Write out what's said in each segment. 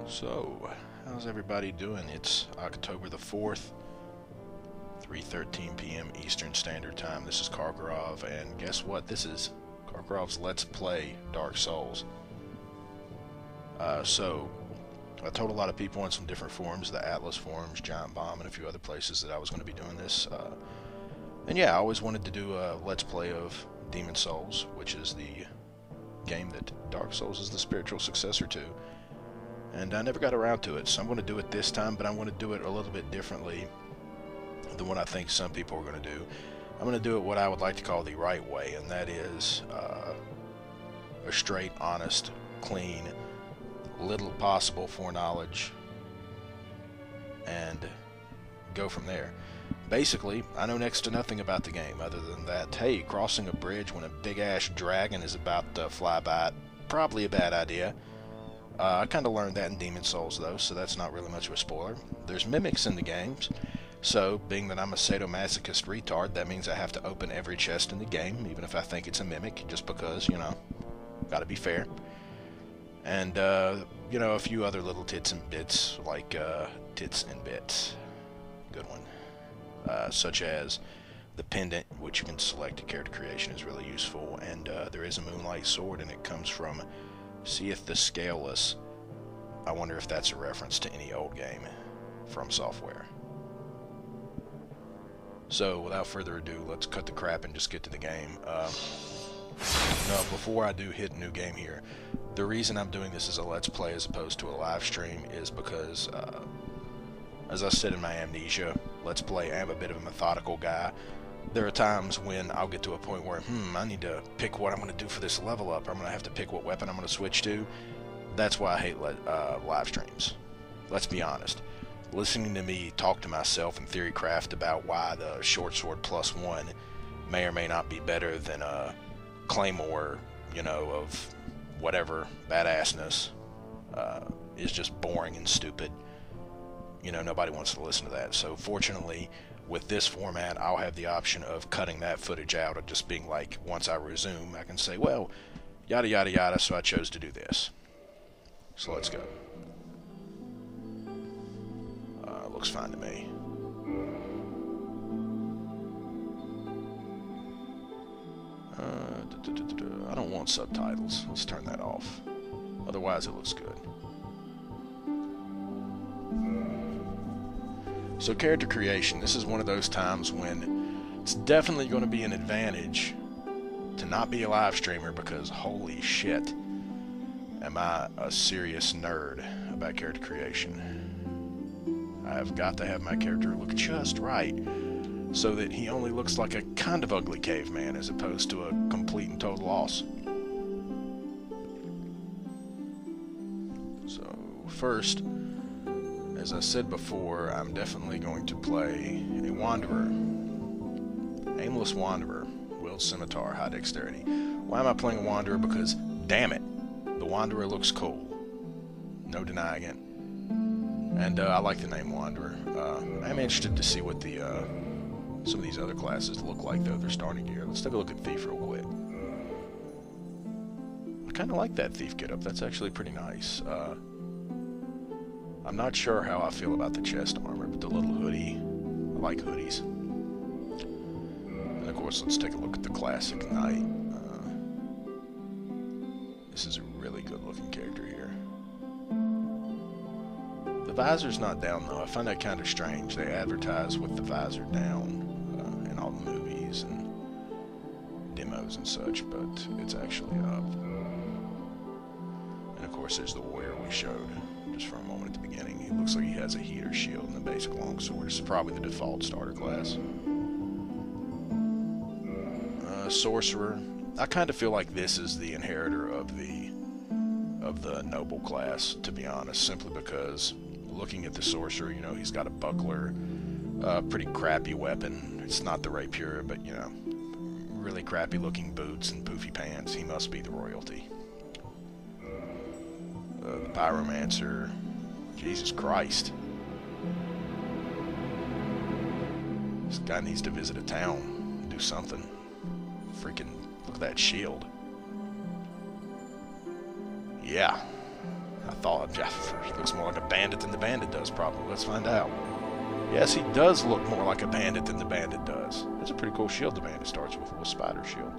So, how's everybody doing? It's October the 4th, 3:13 p.m. Eastern Standard Time. This is Karkarov, and guess what? This is Karkarov's Let's Play Dark Souls. So, I told a lot of people on some different forums, the Atlas forums, Giant Bomb, and a few other places that I was going to be doing this. And yeah, I always wanted to do a Let's Play of Demon Souls, which is the game that Dark Souls is the spiritual successor to. And I never got around to it, so I'm going to do it this time, but I'm going to do it a little bit differently than what I think some people are going to do. I'm going to do it what I would like to call the right way, and that is a straight, honest, clean, little possible foreknowledge, and go from there. Basically, I know next to nothing about the game other than that, hey, crossing a bridge when a big-ass dragon is about to fly by, probably a bad idea. I kind of learned that in Demon Souls, though, so that's not really much of a spoiler. There's mimics in the games, so being that I'm a sadomasochist retard, that means I have to open every chest in the game, even if I think it's a mimic, just because, you know, gotta be fair. And, you know, a few other little tits and bits, like, tits and bits. Good one. Such as the pendant, which you can select a character creation, is really useful, and there is a Moonlight Sword, and it comes from Seeth the Scaleless. I wonder if that's a reference to any old game from Software. So, without further ado, let's cut the crap and just get to the game. No, before I do hit new game here, the reason I'm doing this as a Let's Play as opposed to a live stream is because, as I said in my Amnesia Let's Play, I am a bit of a methodical guy. There are times when I'll get to a point where, I need to pick what I'm going to do for this level up, or I'm going to have to pick what weapon I'm going to switch to. That's why I hate live streams. Let's be honest. Listening to me talk to myself in theory craft about why the short sword +1 may or may not be better than a claymore, you know, of whatever badassness, is just boring and stupid. You know, nobody wants to listen to that. So fortunately, with this format, I'll have the option of cutting that footage out, or just being like, once I resume, I can say, well, yada yada yada, so I chose to do this. So let's go. Looks fine to me. I don't want subtitles. Let's turn that off. Otherwise, it looks good. So character creation, this is one of those times when it's definitely going to be an advantage to not be a live streamer, because holy shit, am I a serious nerd about character creation. I've got to have my character look just right, so that he only looks like a kind of ugly caveman as opposed to a complete and total loss. So first, as I said before, I'm definitely going to play a Wanderer. Aimless Wanderer. Wield Scimitar, High Dexterity. Why am I playing a Wanderer? Because, damn it, the Wanderer looks cool. No denying it. And I like the name Wanderer. I'm interested to see what the some of these other classes look like, though, their starting gear. Let's take a look at Thief real quick. I kind of like that Thief getup. That's actually pretty nice. I'm not sure how I feel about the chest armor, but the little hoodie, I like hoodies. And of course, let's take a look at the classic Knight. This is a really good looking character here. The visor's not down though. I find that kind of strange. They advertise with the visor down in all the movies and demos and such, but it's actually up. And of course, there's the warrior we showed just for a moment at the beginning. He looks like he has a heater shield and a basic longsword. This is probably the default starter class. Sorcerer. I kind of feel like this is the inheritor of the noble class, to be honest, simply because looking at the sorcerer, you know, he's got a buckler, pretty crappy weapon. It's not the rapier, but, you know, really crappy looking boots and poofy pants. He must be the royalty. The Pyromancer. Jesus Christ. This guy needs to visit a town, do something. Freaking, look at that shield. Yeah. I thought he looks more like a bandit than the bandit does, probably. Let's find out. Yes, he does look more like a bandit than the bandit does. It's a pretty cool shield the bandit starts with a spider shield.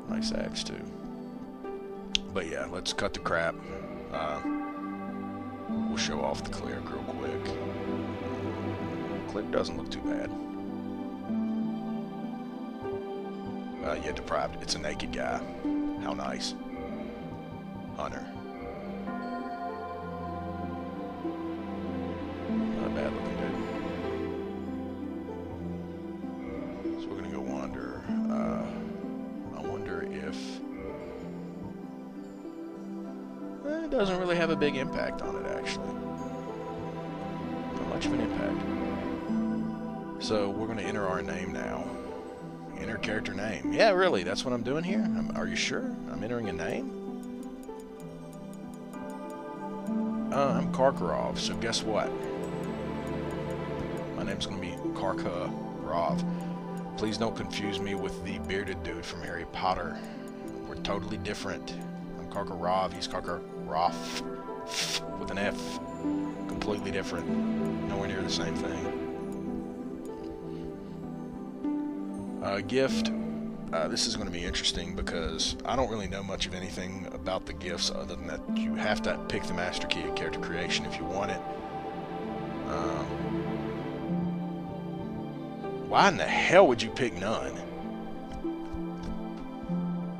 Nice axe, too. But yeah, let's cut the crap. We'll show off the cleric real quick. Cleric doesn't look too bad. Yeah, deprived. It's a naked guy. How nice. Hunter. Not a bad looking dude. So we're gonna go wander. I wonder if it doesn't really have a big impact on it, actually. Not much of an impact. So we're gonna enter our name now. Enter character name. Yeah, really, that's what I'm doing here? Are you sure? I'm entering a name? I'm Karkarov, so guess what? My name's gonna be Karkarov. Please don't confuse me with the bearded dude from Harry Potter. We're totally different. I'm Karkarov, he's Karkarov with an F. Completely different. Nowhere near the same thing. Gift. This is going to be interesting because I don't really know much of anything about the gifts other than that you have to pick the master key of character creation if you want it. Why in the hell would you pick none?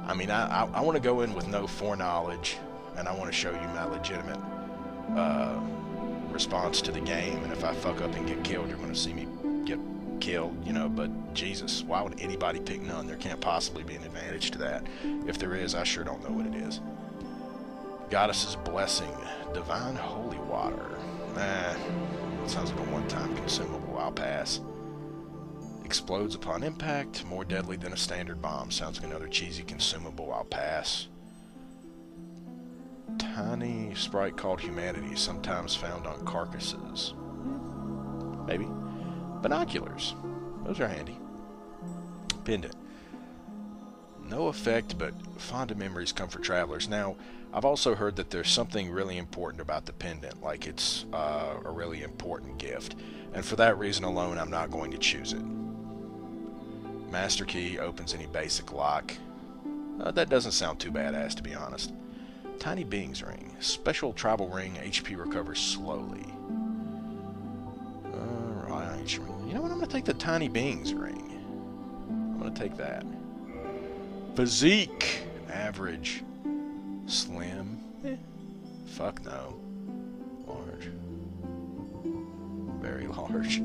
I mean, I want to go in with no foreknowledge, and I want to show you my legitimate response to the game, and if I fuck up and get killed, you're going to see me get killed, you know, but Jesus, why would anybody pick none? There can't possibly be an advantage to that. If there is, I sure don't know what it is. Goddess's Blessing. Divine Holy Water. It sounds like a one-time consumable. I'll pass. Explodes upon impact. More deadly than a standard bomb. Sounds like another cheesy consumable. I'll pass. Tiny sprite called Humanity. Sometimes found on carcasses. Maybe. Binoculars. Those are handy. Pendant. No effect, but fond memories come for travelers. Now, I've also heard that there's something really important about the pendant, like it's a really important gift. And for that reason alone, I'm not going to choose it. Master key opens any basic lock. That doesn't sound too badass, to be honest. Tiny Being's Ring. Special tribal ring. HP recovers slowly. You know what? I'm going to take the Tiny Being's Ring. I'm going to take that. Physique. Average. Slim. Fuck no. Large. Very large.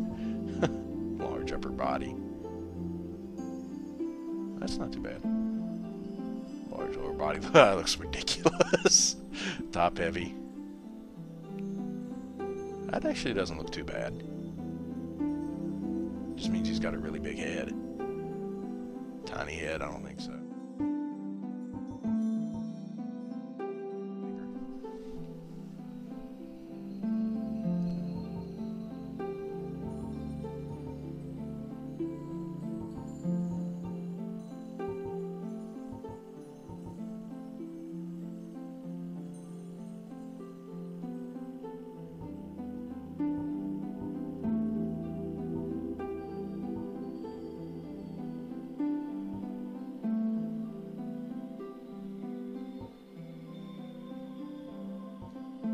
Large upper body. That's not too bad. Large lower body. That looks ridiculous. Top heavy. That actually doesn't look too bad. Just means he's got a really big head. Tiny head, I don't think so.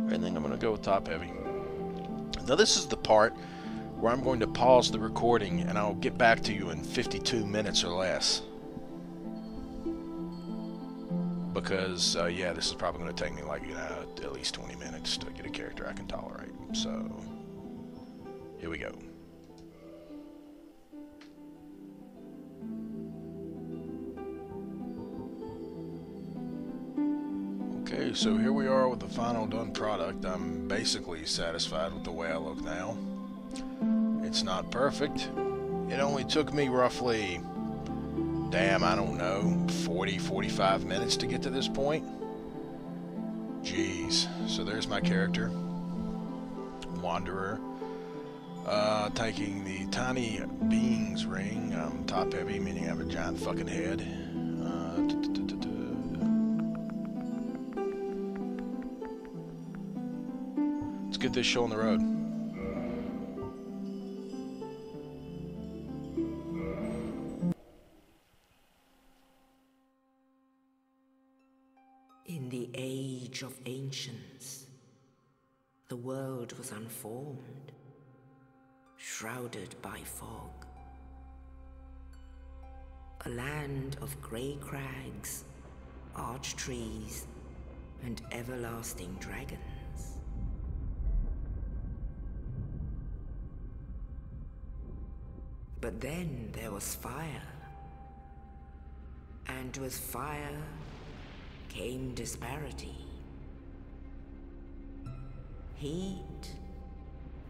I think I'm going to go with top heavy. Now this is the part where I'm going to pause the recording and I'll get back to you in 52 minutes or less. Because, yeah, this is probably going to take me like, at least 20 minutes to get a character I can tolerate. So, here we go. Okay, so here we are with the final done product. I'm basically satisfied with the way I look now. It's not perfect. It only took me roughly, I don't know, 40-45 minutes to get to this point. Jeez. So there's my character. Wanderer. Taking the Tiny Being's Ring. Top heavy, meaning I have a giant fucking head. get this show on the road. In the age of ancients, the world was unformed, shrouded by fog. A land of grey crags, arch trees, and everlasting dragons. But then there was fire, and with fire came disparity. Heat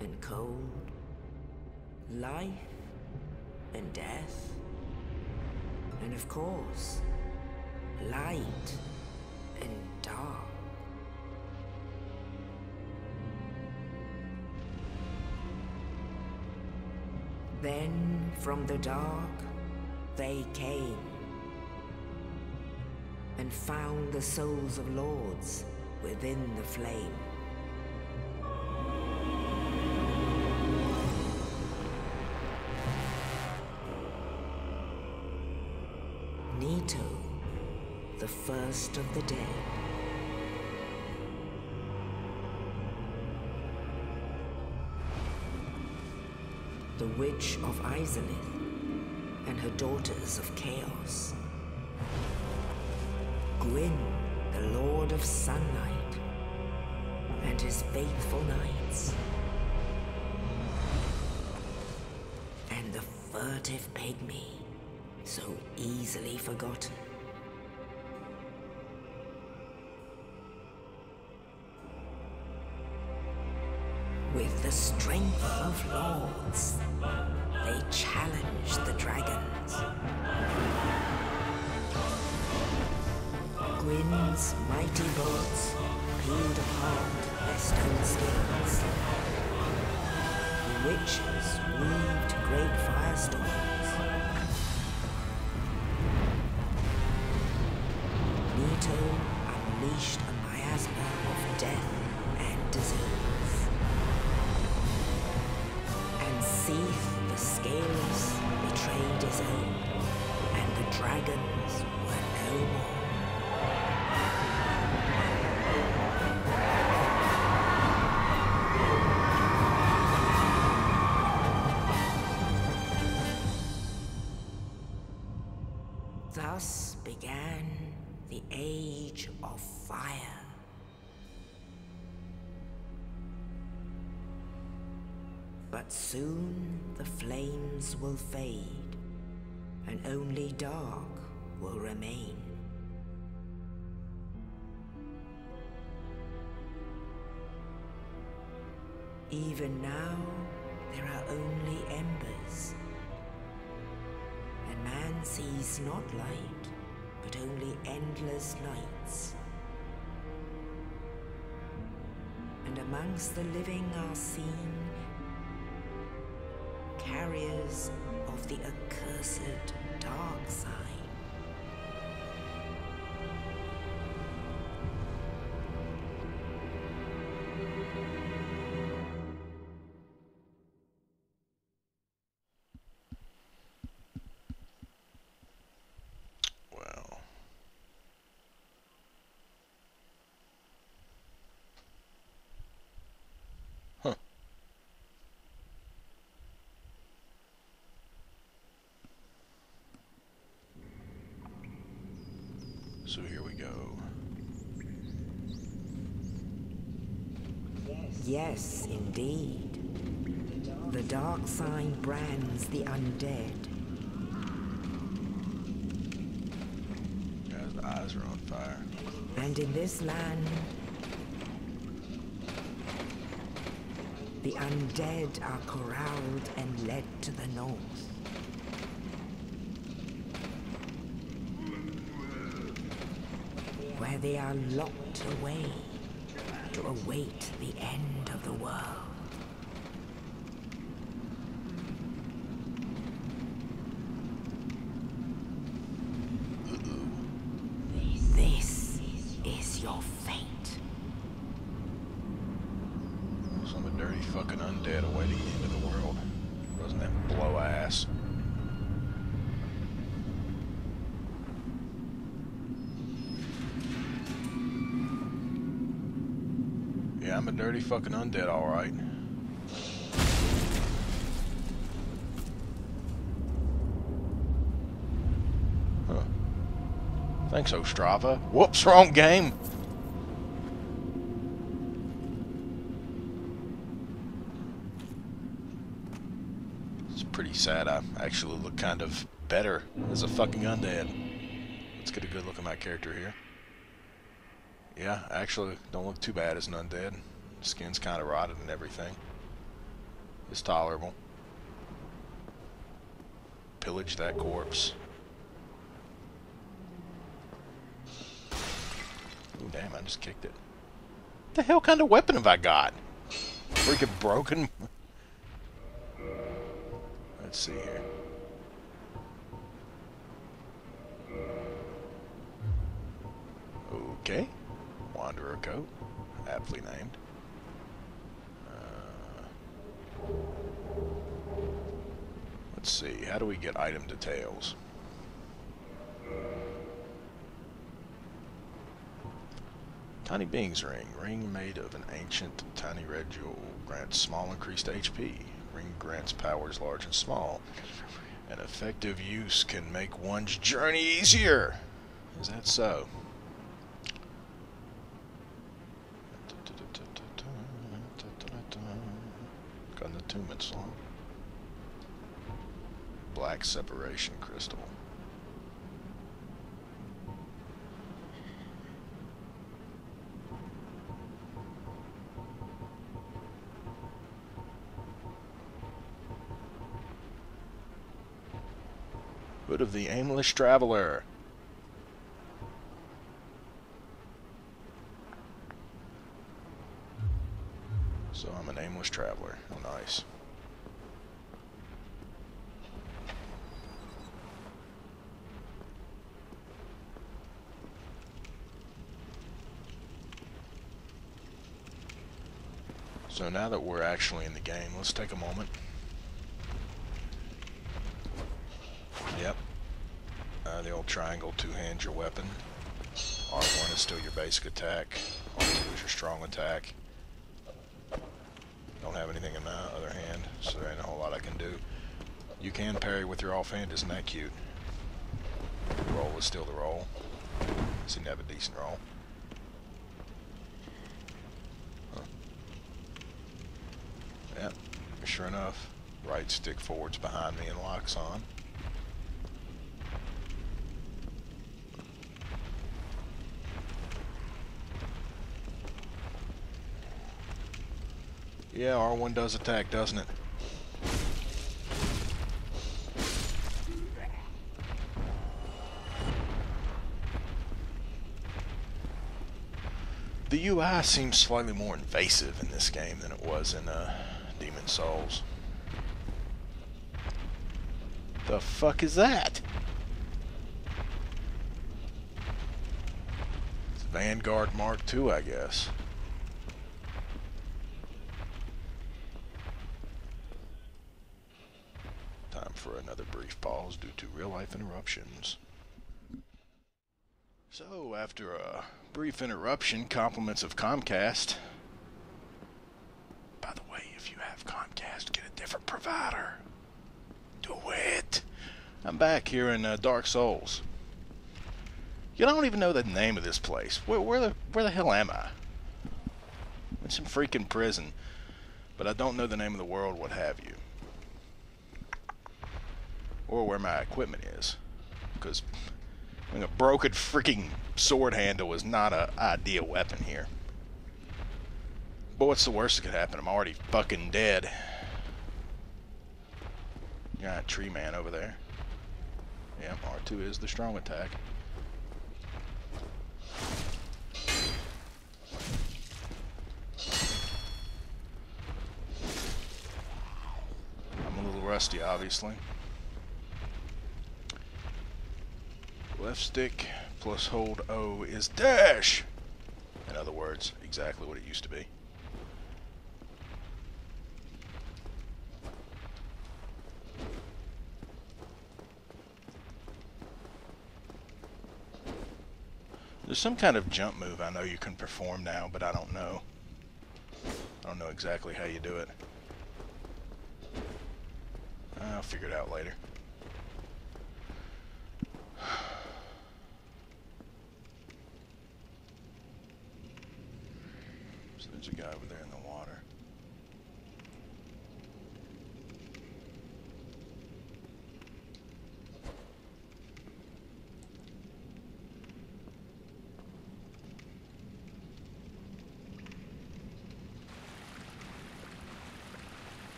and cold, life and death, and of course, light and dark. Then from the dark they came and found the souls of lords within the flame. Nito, the first of the dead. The Witch of Izalith and her daughters of Chaos. Gwyn, the Lord of Sunlight, and his faithful knights. And the furtive pygmy, so easily forgotten. With the strength of lords, they challenged the dragons. Gwyn's mighty bolts peeled apart their stone skins. The witches weaved great firestorms. Nito unleashed a miasma of death and disease. And Seath the Scaleless betrayed his own, and the dragons were no more. Thus began the Age of Fire. But soon the flames will fade, and only dark will remain. Even now, there are only embers. And man sees not light, but only endless nights. And amongst the living are seen carriers of the accursed dark side. Wow. Huh. So here we go. Yes, indeed. The dark sign brands the undead. Yeah, his eyes are on fire. And in this land, the undead are corralled and led to the north. Where they are locked away to await the end of the world. This is your fate. undead awaiting the end of the world. Doesn't that blow ass? Yeah, I'm a dirty fucking undead, alright. Huh. Thanks, Ostrava. Whoops, wrong game! It's pretty sad. I actually look kind of better as a fucking undead. Let's get a good look at my character here. Yeah, actually don't look too bad as an undead. Skin's kind of rotted and everything. It's tolerable. Pillage that corpse. Ooh, damn, I just kicked it. What the hell kind of weapon have I got? Freaking broken. Let's see here. Okay. Wanderer coat. Aptly named. Let's see. How do we get item details? Tiny Being's Ring. Ring made of an ancient tiny red jewel. Grants small increased HP. Ring grants powers large and small. An effective use can make one's journey easier. Is that so? Got an attunement slot. Black separation crystal. Hood of the Aimless Traveler. So I'm an aimless traveler. Oh, nice. So now that we're actually in the game, let's take a moment. Yep. The old triangle, two-hand your weapon. R1 is still your basic attack. R2 is your strong attack. Don't have anything in my other hand, so there ain't a whole lot I can do. You can parry with your offhand, isn't that cute? The roll is still the roll. Seem to have a decent roll. Huh. Yep, sure enough. Right stick forward's behind me and locks on. Yeah, R1 does attack, doesn't it? The UI seems slightly more invasive in this game than it was in Demon Souls. The fuck is that? It's Vanguard Mark II, I guess. Time for another brief pause due to real-life interruptions. So, after a brief interruption, compliments of Comcast. By the way, if you have Comcast, get a different provider. Do it! I'm back here in Dark Souls. You don't even know the name of this place. Where the hell am I? I'm in some freaking prison. But I don't know the name of the world, what have you. Or where my equipment is. Because a broken freaking sword handle is not an ideal weapon here. But what's the worst that could happen? I'm already fucking dead. Got tree man over there. Yeah, R2 is the strong attack. I'm a little rusty, obviously. Left stick plus hold O is dash! In other words, exactly what it used to be. There's some kind of jump move I know you can perform now, but I don't know. I don't know exactly how you do it. I'll figure it out later. So there's a guy over there in the water.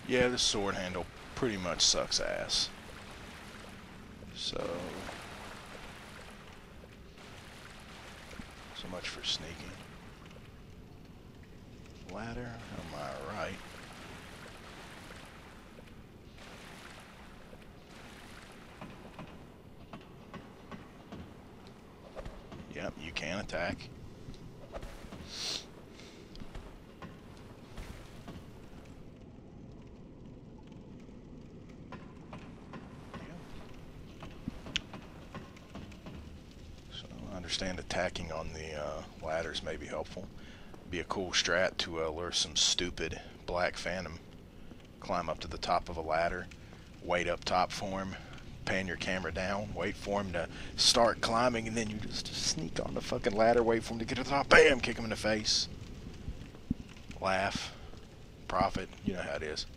Yeah, this sword handle pretty much sucks ass. So much for sneaking. Ladder, am I right? Yep, you can attack. I understand attacking on the ladders may be helpful. Be a cool strat to lure some stupid black phantom. Climb up to the top of a ladder, wait up top for him, pan your camera down, wait for him to start climbing, and then you just sneak on the fucking ladder, wait for him to get to the top, bam, kick him in the face. Laugh, profit, you know how it is.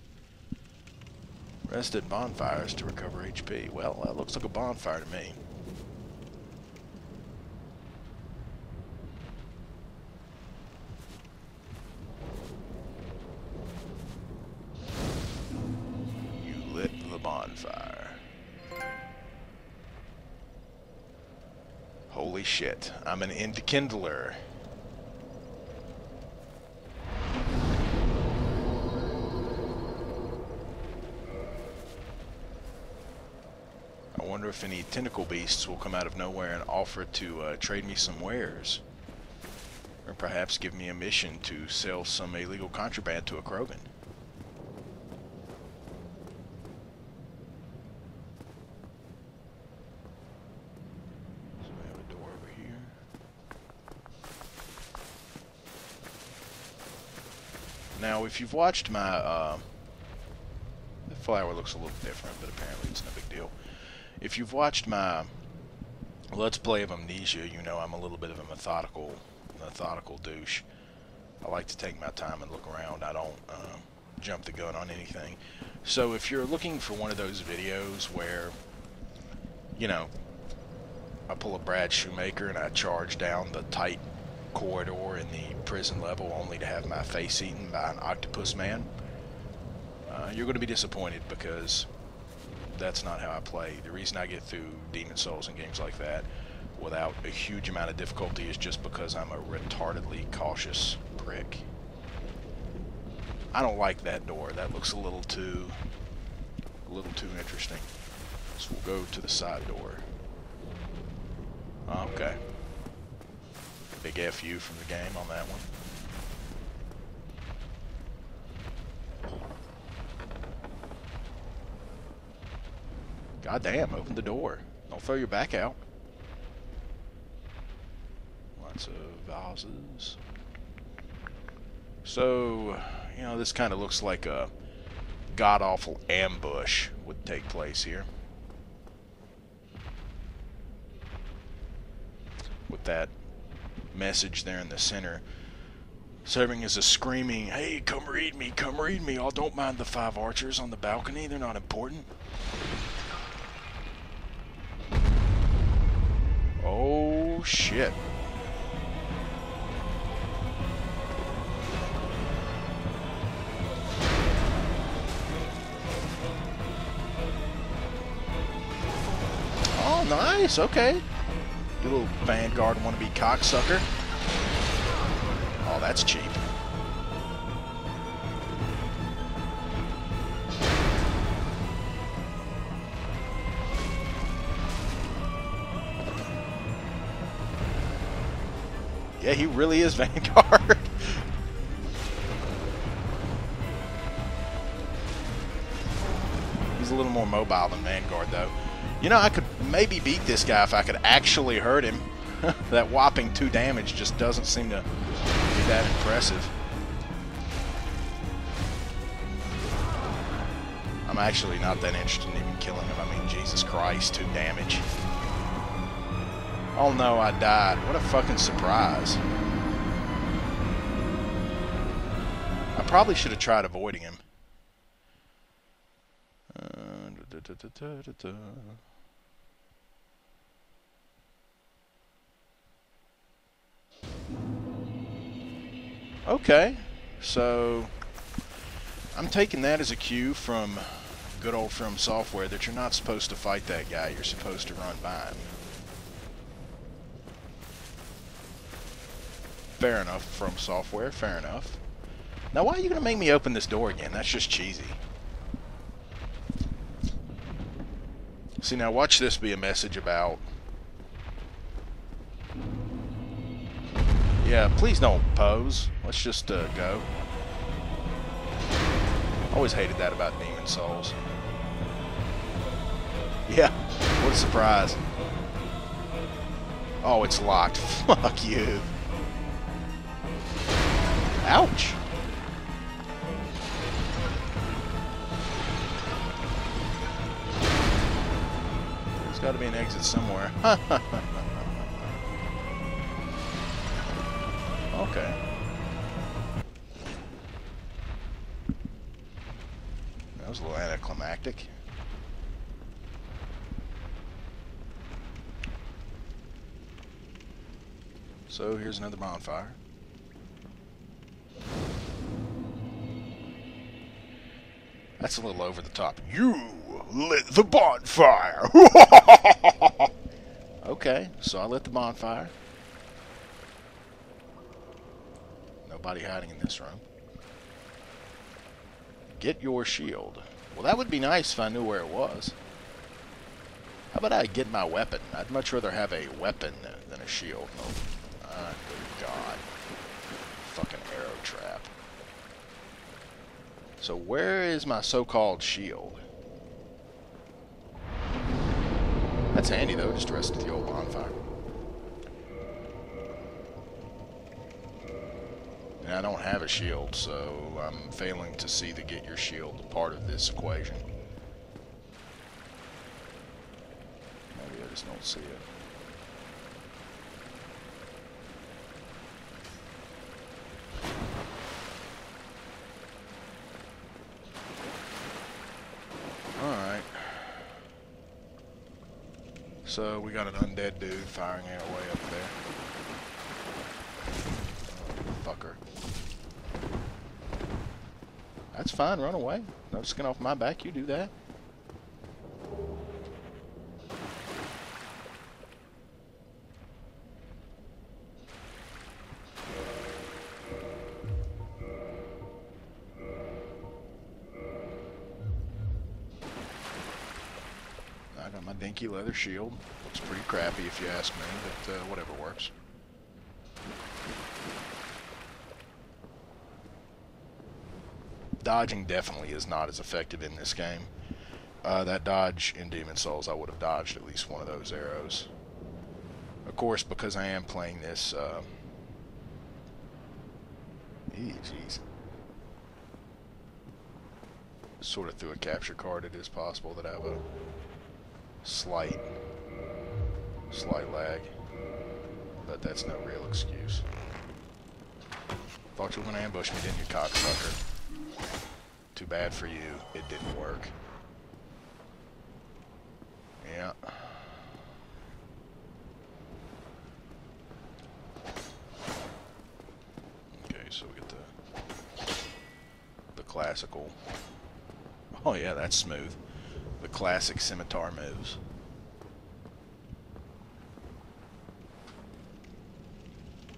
Rest at bonfires to recover HP. Well, that looks like a bonfire to me. Bonfire. Holy shit, I'm an Indkindler. I wonder if any tentacle beasts will come out of nowhere and offer to trade me some wares. Or perhaps give me a mission to sell some illegal contraband to a Krogan. Now, if you've watched my, the flower looks a little different, but apparently it's no big deal. If you've watched my Let's Play of Amnesia, you know I'm a little bit of a methodical douche. I like to take my time and look around. I don't jump the gun on anything. So if you're looking for one of those videos where, you know, I pull a Brad Shoemaker and I charge down the tight corridor in the prison level only to have my face eaten by an octopus man, you're going to be disappointed, because that's not how I play. The reason I get through Demon Souls and games like that without a huge amount of difficulty is just because I'm a retardedly cautious prick. I don't like that door. That looks a little too interesting. So we'll go to the side door. Okay. Big FU from the game on that one. God damn, open the door. Don't throw your back out. Lots of vases. So, you know, this kind of looks like a god-awful ambush would take place here. With that message there in the center serving as a screaming, hey, come read me, oh, don't mind the 5 archers on the balcony, they're not important. Oh shit. Oh nice, okay. You little Vanguard wannabe cocksucker. Oh, that's cheap. Yeah, he really is Vanguard. He's a little more mobile than Vanguard, though. You know, I could maybe beat this guy if I could actually hurt him. That whopping 2 damage just doesn't seem to be that impressive. I'm actually not that interested in even killing him. I mean, Jesus Christ, 2 damage. Oh no, I died. What a fucking surprise. I probably should have tried avoiding him. Okay, so I'm taking that as a cue from good old From Software that you're not supposed to fight that guy, you're supposed to run by him. Fair enough, From Software, fair enough. Now why are you going to make me open this door again? That's just cheesy. See, now watch this be a message about... Yeah, please don't pose. Let's just go. Always hated that about Demon Souls. Yeah, what a surprise. Oh, it's locked. Fuck you. Ouch. There's got to be an exit somewhere. Okay. That was a little anticlimactic. So here's another bonfire. That's a little over the top. You lit the bonfire! Okay, so I lit the bonfire. Nobody hiding in this room. Get your shield. Well, that would be nice if I knew where it was. How about I get my weapon? I'd much rather have a weapon than a shield. Oh, good God. Fucking arrow trap. So where is my so-called shield? That's handy, though. Just rest at the old bonfire. And I don't have a shield, so I'm failing to see the get your shield part of this equation. Maybe I just don't see it. Alright. So we got an undead dude firing our way up there. Oh, fucker. That's fine, run away. No skin off my back, you do that. I got my dinky leather shield. Looks pretty crappy if you ask me, but whatever works. Dodging definitely is not as effective in this game. That dodge in Demon Souls, I would have dodged at least one of those arrows. Of course, because I am playing this... Jeez. Sort of through a capture card, it is possible that I have a slight lag. But that's no real excuse. Thought you were going to ambush me, didn't you, cocksucker? Too bad for you, it didn't work. Yeah. Okay, so we get the classical. Oh yeah, that's smooth. The classic scimitar moves.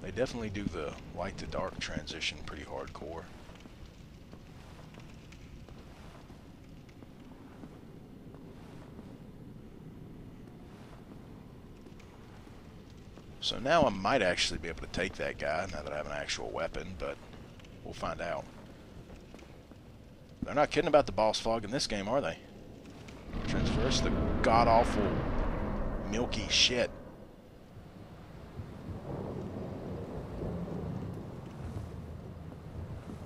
They definitely do the light to dark transition pretty hardcore. So now I might actually be able to take that guy now that I have an actual weapon, but we'll find out. They're not kidding about the boss fog in this game, are they? Transverse the god-awful milky shit.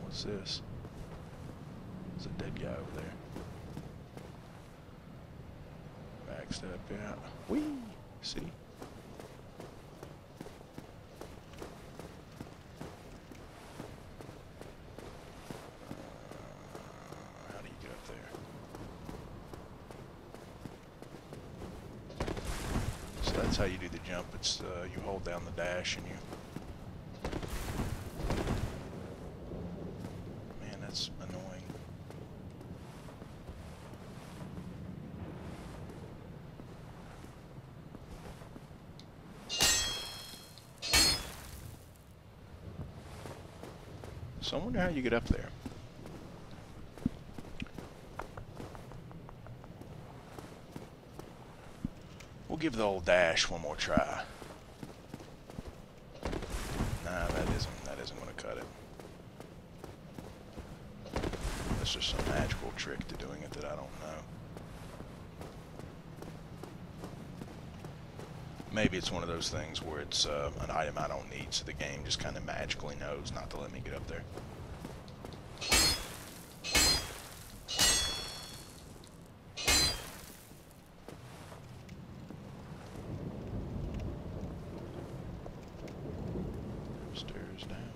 What's this? There's a dead guy over there. Backstep, yeah. Whee! See? How do you get up there? So that's how you do the jump. It's you hold down the dash and you... Man, that's annoying. So I wonder how you get up there. We'll give the old dash one more try. Nah, that isn't gonna cut it. That's just some magical trick to doing it that I don't know. Maybe it's one of those things where it's an item I don't need, so the game just kind of magically knows not to let me get up there. Stairs down.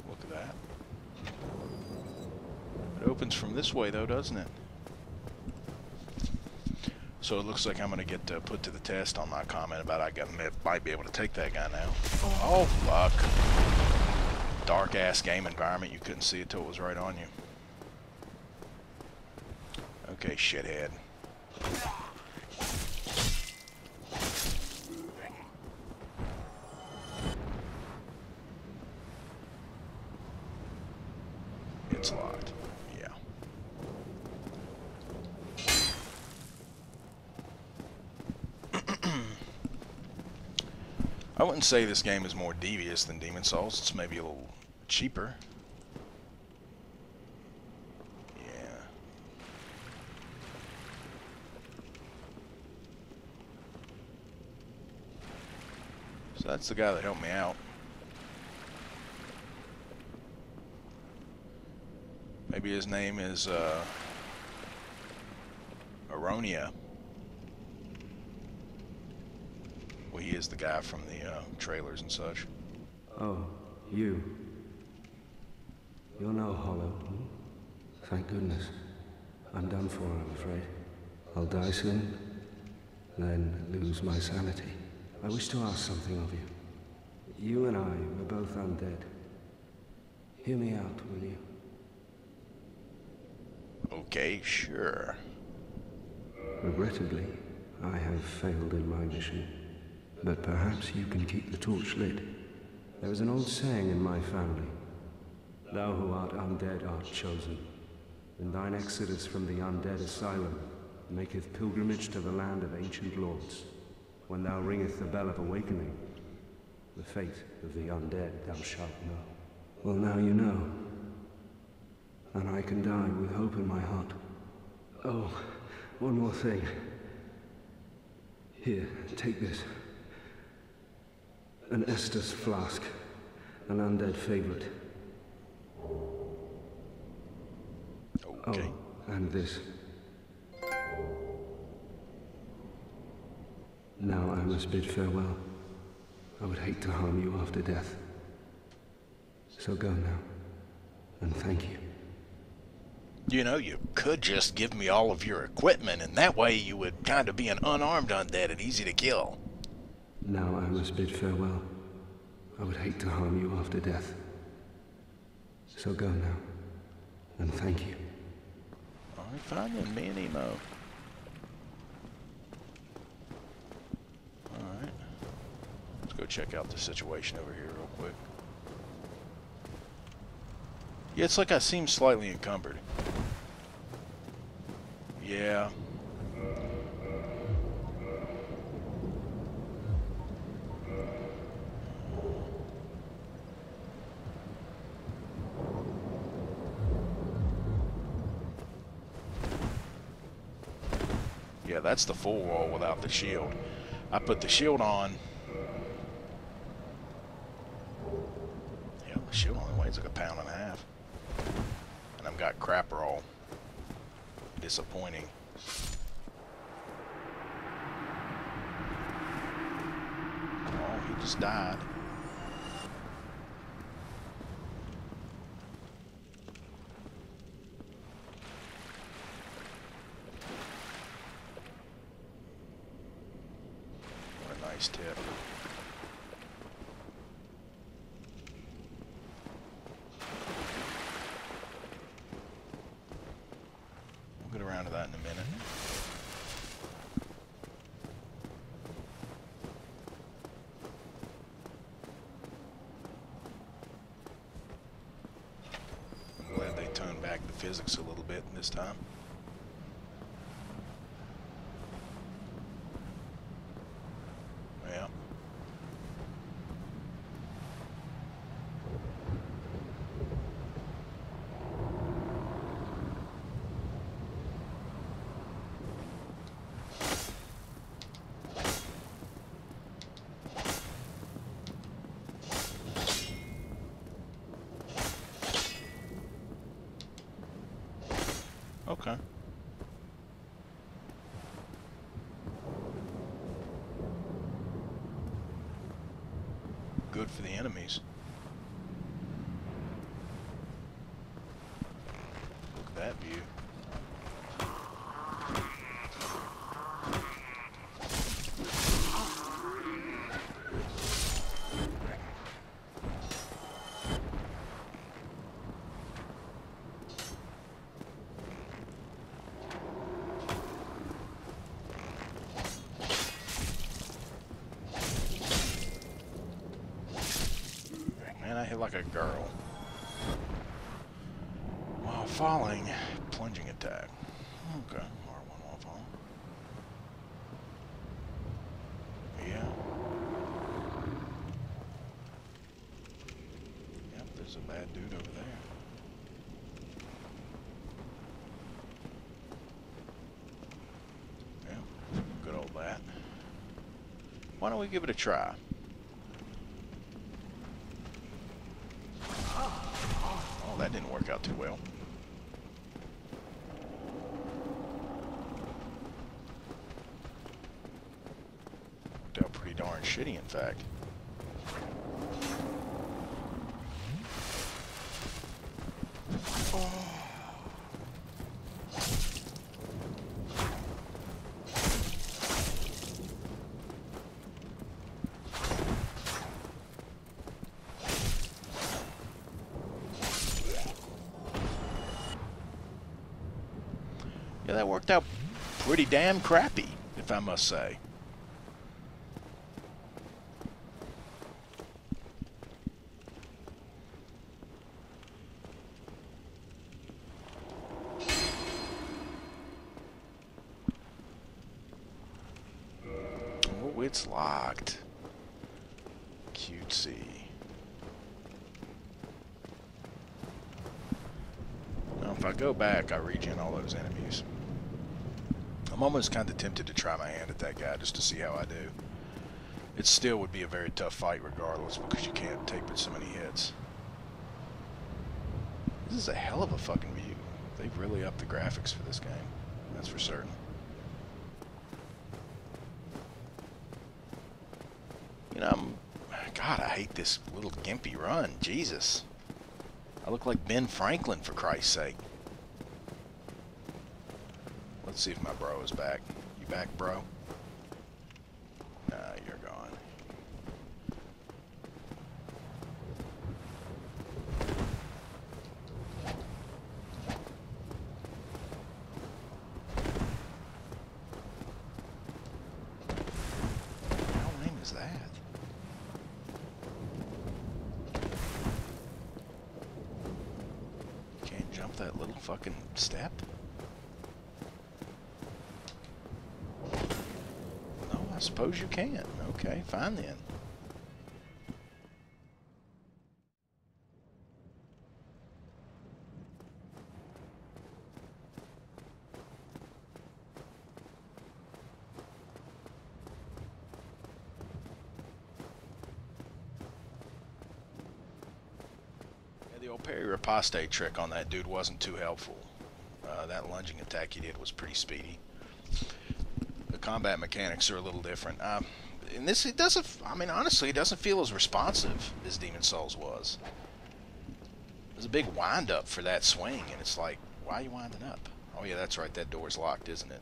Look at that. It opens from this way though, doesn't it? So it looks like I'm going to get put to the test on my comment about I might be able to take that guy now. Oh, fuck. Dark-ass game environment. You couldn't see it till it was right on you. Okay, shithead. It's locked. Yeah. I wouldn't say this game is more devious than Demon's Souls. It's maybe a little cheaper. Yeah. So that's the guy that helped me out. Maybe his name is Aronia. Well, he is the guy from the trailers and such. Oh, you. You're no hollow. Thank goodness. I'm done for, I'm afraid. I'll die soon, then lose my sanity. I wish to ask something of you. You and I were both undead. Hear me out, will you? Okay, sure. Regrettably, I have failed in my mission. But perhaps you can keep the torch lit. There is an old saying in my family. Thou who art undead art chosen, and thine exodus from the undead asylum maketh pilgrimage to the land of ancient lords. When thou ringeth the bell of awakening, the fate of the undead thou shalt know. Well, now you know. And I can die with hope in my heart. Oh, one more thing. Here, take this. An Estus flask, an undead favorite. Okay. Oh, and this. Now I must bid farewell. I would hate to harm you after death. So go now, and thank you. You know, you could just give me all of your equipment, and that way you would kind of be an unarmed undead and easy to kill. Now I must bid farewell. I would hate to harm you after death. So go now, and thank you. Alright, fine then, me and Emo. Alright. Let's go check out the situation over here real quick. Yeah, it's like I seem slightly encumbered. Yeah. Yeah, that's the full roll without the shield. I put the shield on. Yeah, the shield only weighs like 1.5 pounds. And I've got crap roll. Disappointing. Oh, he just died. What a nice tip. We'll get around to that in a minute. I'm glad they toned back the physics a little bit this time. Yeah. Okay. Good for the enemies. Look at that view. Man, I hit like a girl. While falling, plunging attack. Okay, R1 while falling. Yeah. Yep, there's a bad dude over there. Yeah, good old that. Why don't we give it a try? Oh, that didn't work out too well. Worked out pretty darn shitty, in fact. Yeah, that worked out pretty damn crappy, if I must say. Oh, it's locked. Cutesy. Now, if I go back, I regen all those enemies. I'm almost kind of tempted to try my hand at that guy just to see how I do. It still would be a very tough fight regardless because you can't take but so many hits. This is a hell of a fucking view. They've really upped the graphics for this game. That's for certain. You know, God, I hate this little gimpy run. Jesus. I look like Ben Franklin, for Christ's sake. Let's see if my bro is back. You back, bro? Nah, you're gone. How lame is that? Can't jump that little fucking step? I suppose you can. Okay, fine then. The old parry riposte trick on that dude wasn't too helpful. That lunging attack he did was pretty speedy. The combat mechanics are a little different. In this, it doesn't, I mean, honestly, it doesn't feel as responsive as Demon Souls was. There's a big wind-up for that swing, and it's like, why are you winding up? Oh yeah, that's right, that door's locked, isn't it?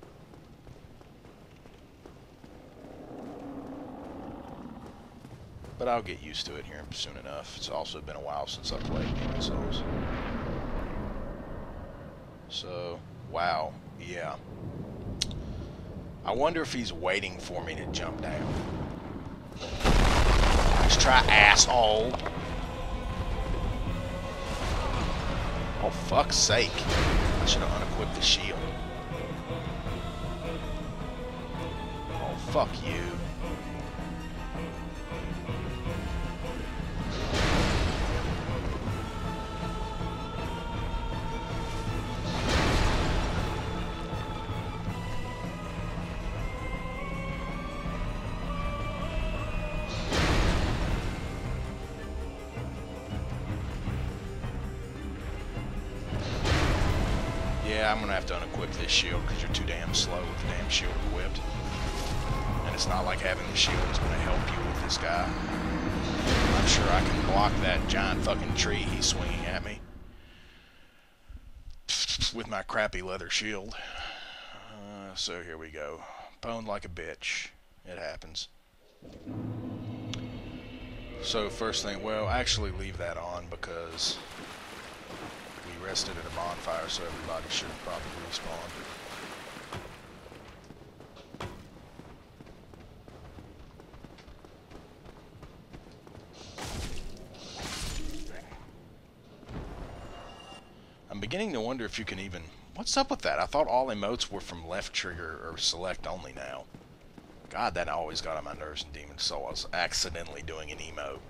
But I'll get used to it here soon enough. It's also been a while since I played Demon Souls. So, wow, yeah. I wonder if he's waiting for me to jump down. Let's try, asshole. Oh, fuck's sake. I should have unequipped the shield. Oh, fuck you. Yeah, I'm gonna have to unequip this shield because you're too damn slow with the damn shield equipped. And it's not like having the shield is gonna help you with this guy. I'm sure I can block that giant fucking tree he's swinging at me with my crappy leather shield. So here we go. Pwned like a bitch. It happens. So first thing, well, actually leave that on because we rested at a bonfire, so everybody should have probably respawned. I'm beginning to wonder if you can even... What's up with that? I thought all emotes were from left trigger or select only now. God, that always got on my nerves in Demon Souls. I was accidentally doing an emote.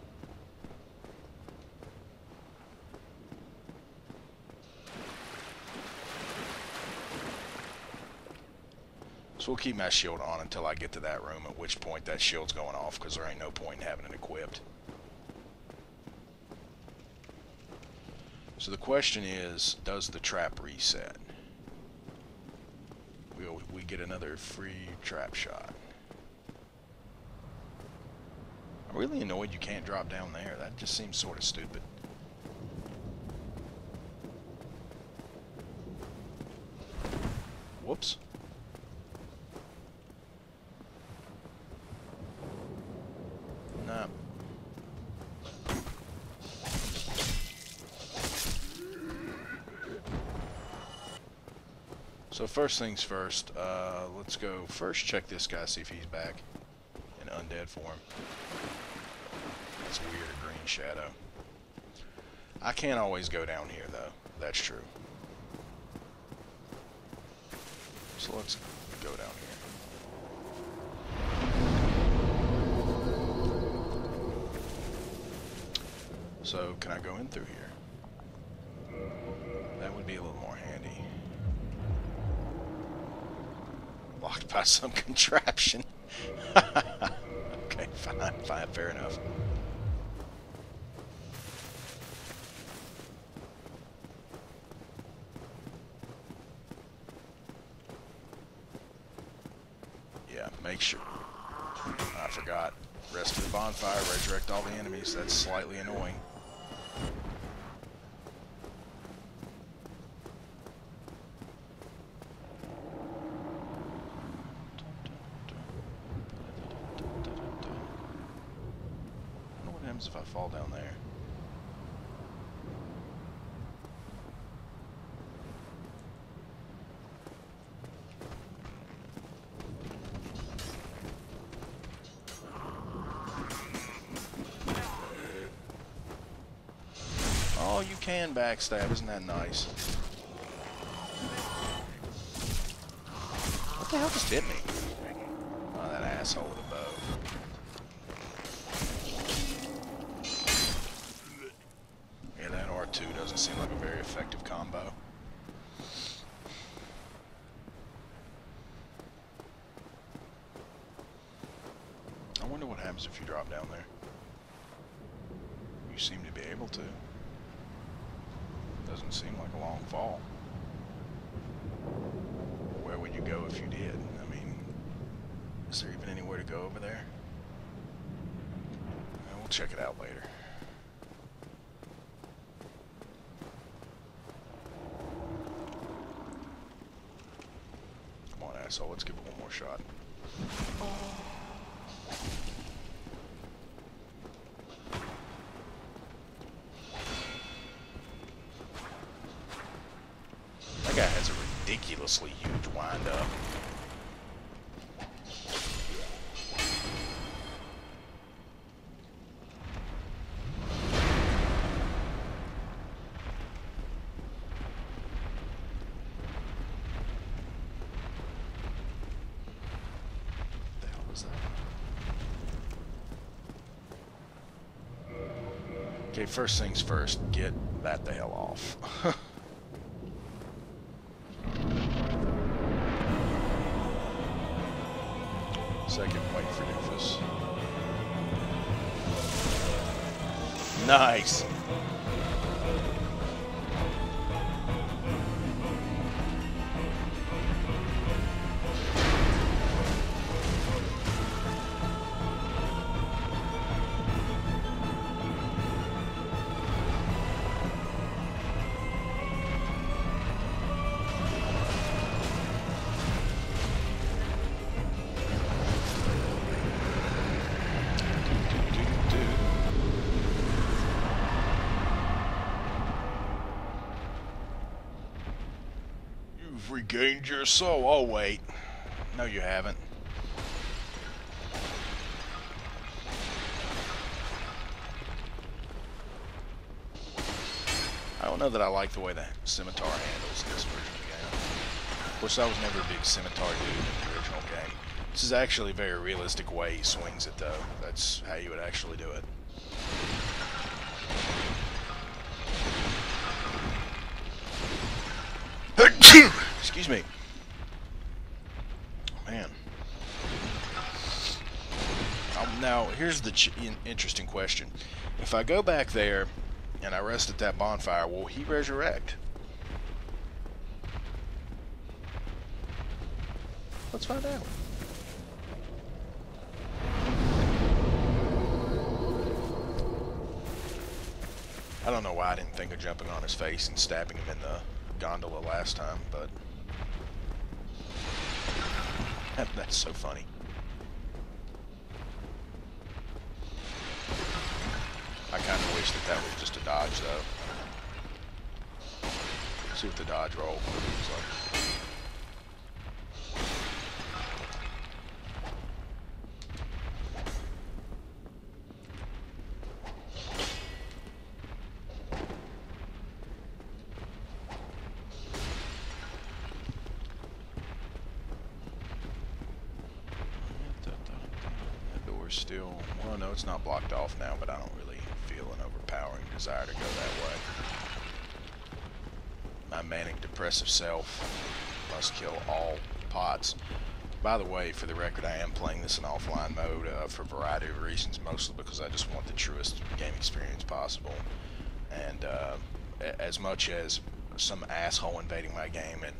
So we'll keep my shield on until I get to that room, at which point that shield's going off, because there ain't no point in having it equipped. So the question is, does the trap reset? We get another free trap shot. I'm really annoyed you can't drop down there. That just seems sort of stupid. Whoops. Nah. So first things first, let's go first check this guy, see if he's back in undead form. That's weird, a green shadow. I can't always go down here though, that's true. So let's go down here. So can I go in through here? That would be a little more handy. Locked by some contraption. Okay, fine, fair enough. Yeah, make sure. I forgot. Rest of the bonfire, resurrect all the enemies. That's slightly annoying. If I fall down there. Oh, you can backstab, isn't that nice? What the hell just hit me? Oh, that asshole with a bow. R2 doesn't seem like a very effective combo. I wonder what happens if you drop down there. You seem to be able to. Doesn't seem like a long fall. Where would you go if you did? I mean, is there even anywhere to go over there? We'll check it out later. Come on, asshole, let's give it one more shot. That guy has a ridiculously huge wind-up. Okay, first things first, get that the hell off. Second, wait for doofus. Nice! Regained your soul. Oh, wait. No, you haven't. I don't know that I like the way the scimitar handles this version of the game. Of course, I was never a big scimitar dude in the original game. This is actually a very realistic way he swings it, though. That's how you would actually do it. Excuse me. Man. Now, here's the interesting question. If I go back there and I rest at that bonfire, will he resurrect? Let's find out. I don't know why I didn't think of jumping on his face and stabbing him in the gondola last time, but that's so funny. I kind of wish that was just a dodge, though. See what the dodge roll looks like. Still, well, no, it's not blocked off now, but I don't really feel an overpowering desire to go that way. My manic depressive self must kill all pots. By the way, for the record, I am playing this in offline mode for a variety of reasons, mostly because I just want the truest game experience possible. And as much as some asshole invading my game and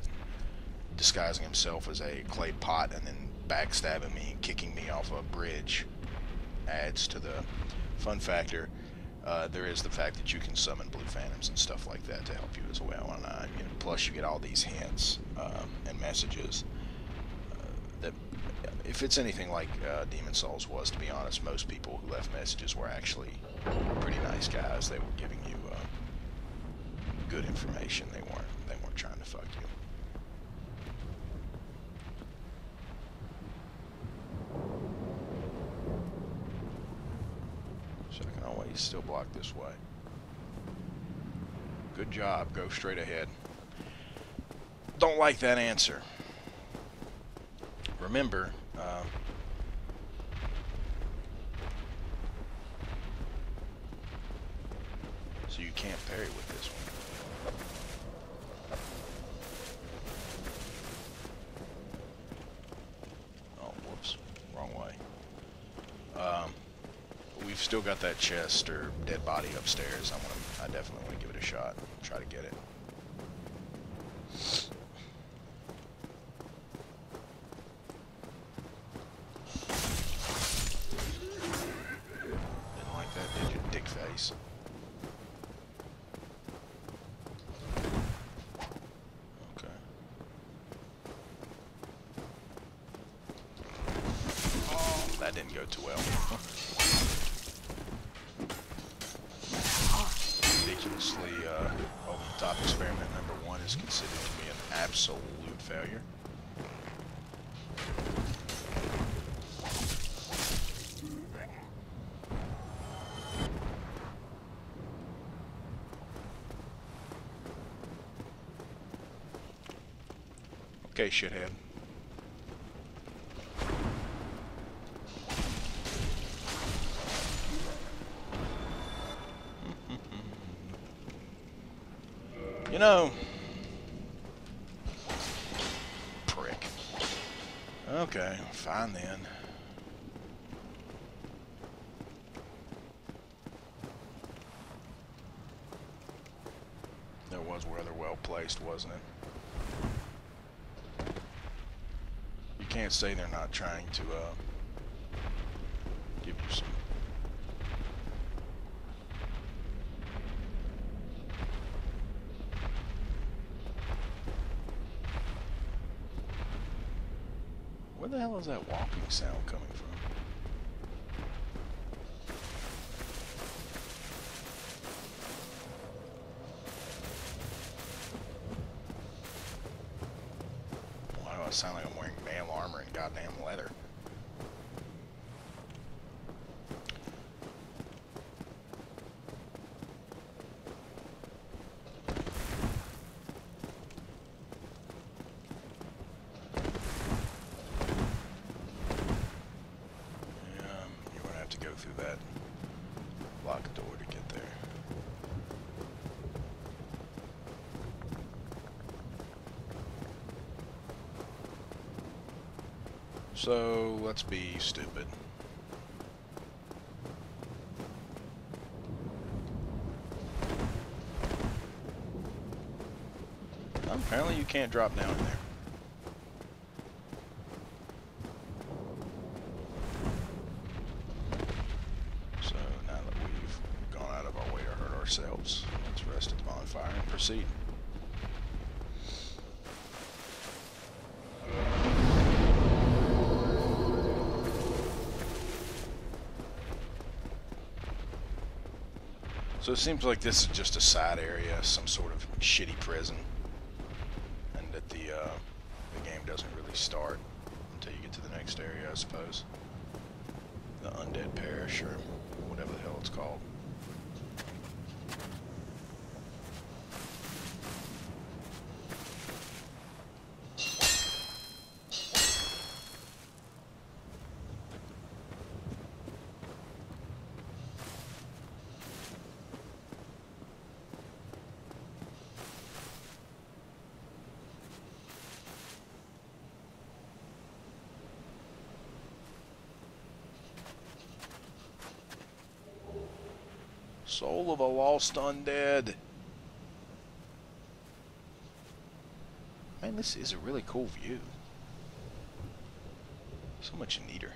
disguising himself as a clay pot and then backstabbing me and kicking me off a bridge adds to the fun factor, there is the fact that you can summon blue phantoms and stuff like that to help you as well, and plus you get all these hints and messages that, if it's anything like Demon Souls was, to be honest, most people who left messages were actually pretty nice guys. They were giving you good information. They weren't trying to fuck you. So I can always still block this way. Good job. Go straight ahead. Don't like that answer. Remember, so you can't parry with this one. Oh, whoops. Wrong way. we've still got that chest or dead body upstairs. I definitely want to give it a shot. Try to get it. Didn't like that, did you, dick face? Okay. Oh, that didn't go too well. Ridiculously over-the-top experiment number 1 is considered to be an absolute failure. Okay, shithead. You know, prick. Okay, fine then. That was rather well placed, wasn't it? You can't say they're not trying to give you some. Where the hell is that walking sound coming from? Why do I sound like I'm wearing mail armor and goddamn leather? Through that locked door to get there. So let's be stupid. Apparently you can't drop down in there. Ourselves. Let's rest at the bonfire and proceed. So it seems like this is just a side area, some sort of shitty prison, and that the game doesn't really start until you get to the next area, I suppose. The Undead Parish, or whatever the hell it's called. Soul of a Lost Undead. Man, this is a really cool view. So much neater.